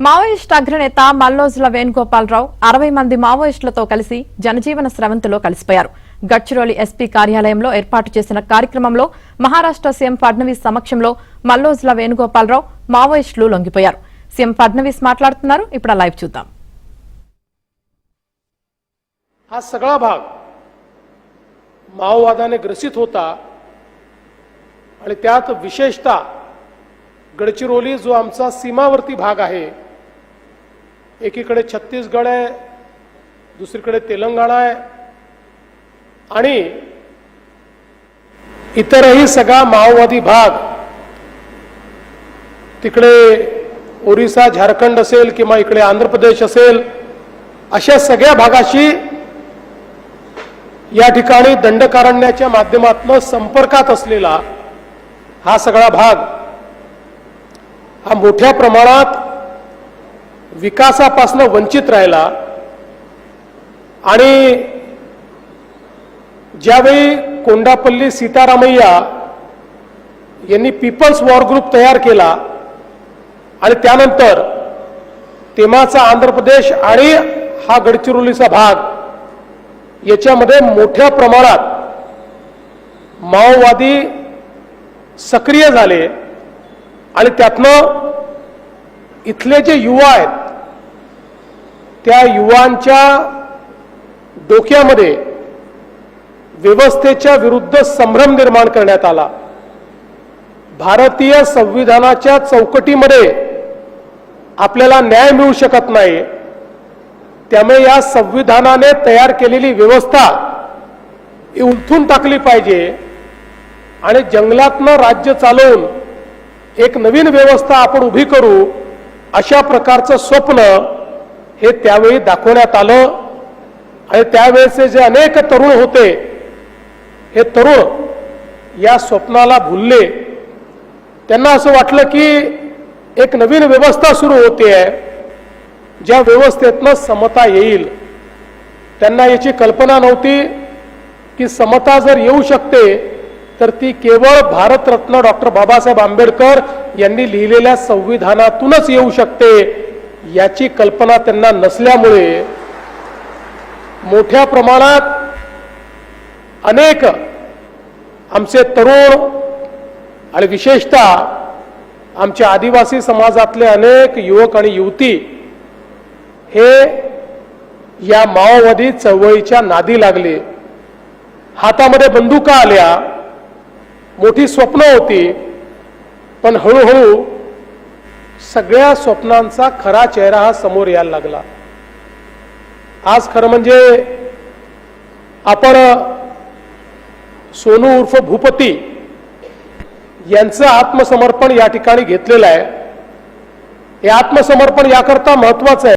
Maoist అగ్రనేత మల్లోజుల వేణుగోపాలరావు 60 మంది మావోయిస్టులతో కలిసి జనజీవన స్రవంతిలో కలిసిపోయారు. గడ్చిరోలి ఎస్పీ కార్యాలయంలో ఏర్పాటు చేసిన కార్యక్రమంలో మహారాష్ట్ర సీఎం ఫడ్నవీస్ సమక్షంలో మల్లోజుల వేణుగోపాలరావు మావోయిస్టులు లొంగిపోయారు. సీఎం ఫడ్నవీస్ మాట్లాడుతున్నారు. ఇప్పుడు లైవ్ చూద్దాం. हा सगळा भाग माओवादाने ग्रसित होता आणि त्यात विशेषतः गडचिरोली जो आमचा सीमावर्ती भाग आहे, एकीकडे छत्तीसगड आहे, दुसरीकडे तेलंगणा आहे आणि इतरही सगळा माओवादी भाग तिकडे ओरिसा झारखंड असेल किंवा इकडे आंध्र प्रदेश असेल, अशा सगळ्या भागाशी या ठिकाणी दंडकारण्याच्या माध्यमातून संपर्कात असलेला हा सगळा भाग हा मोठ्या प्रमाणात विकासापासून वंचित राहिला आणि ज्यावेळी कोंडापल्ली सीतारामय्या यांनी पीपल्स वॉर ग्रुप तयार केला आणि त्यानंतर तेव्हाचा आंध्र प्रदेश आणि हा गडचिरोलीचा भाग याच्यामध्ये मोठ्या प्रमाणात माओवादी सक्रिय झाले आणि त्यातनं इथले जे युवा आहेत त्या युवांच्या डोक्यामध्ये व्यवस्थेच्या विरुद्ध संभ्रम निर्माण करण्यात आला. भारतीय संविधानाच्या चौकटीमध्ये आपल्याला न्याय मिळू शकत नाही, त्यामुळे या संविधानाने तयार केलेली व्यवस्था ही उलथून टाकली पाहिजे आणि जंगलातनं राज्य चालवून एक नवीन व्यवस्था आपण उभी करू, अशा प्रकारचं स्वप्न हे त्यावेळी दाखवण्यात आलं. आणि त्यावेळेचे जे अनेक तरुण होते, हे तरुण या स्वप्नाला भुलले. त्यांना असं वाटलं की एक नवीन व्यवस्था सुरू होते आहे, ज्या व्यवस्थेतनं समता येईल. त्यांना याची कल्पना नव्हती की समता जर येऊ शकते तर ती केवळ भारतरत्न डॉक्टर बाबासाहेब आंबेडकर यांनी लिहिलेल्या संविधानातूनच येऊ शकते. याची कल्पना त्यांना नसल्यामुळे मोठ्या प्रमाणात अनेक आमचे तरुण आणि विशेषतः आमच्या आदिवासी समाजातले अनेक युवक आणि युवती हे या माओवादी चळवळीच्या नादी लागले. हातामध्ये बंदुका आल्या, मोठी स्वप्न होती, पण हळूहळू सगळ्या स्वप्नांचा खरा चेहरा हा समोर यायला लागला. आज खरं म्हणजे आपण सोनू उर्फ भूपती यांचं आत्मसमर्पण या ठिकाणी घेतलेलं आहे. हे आत्मसमर्पण याकरता महत्वाचं आहे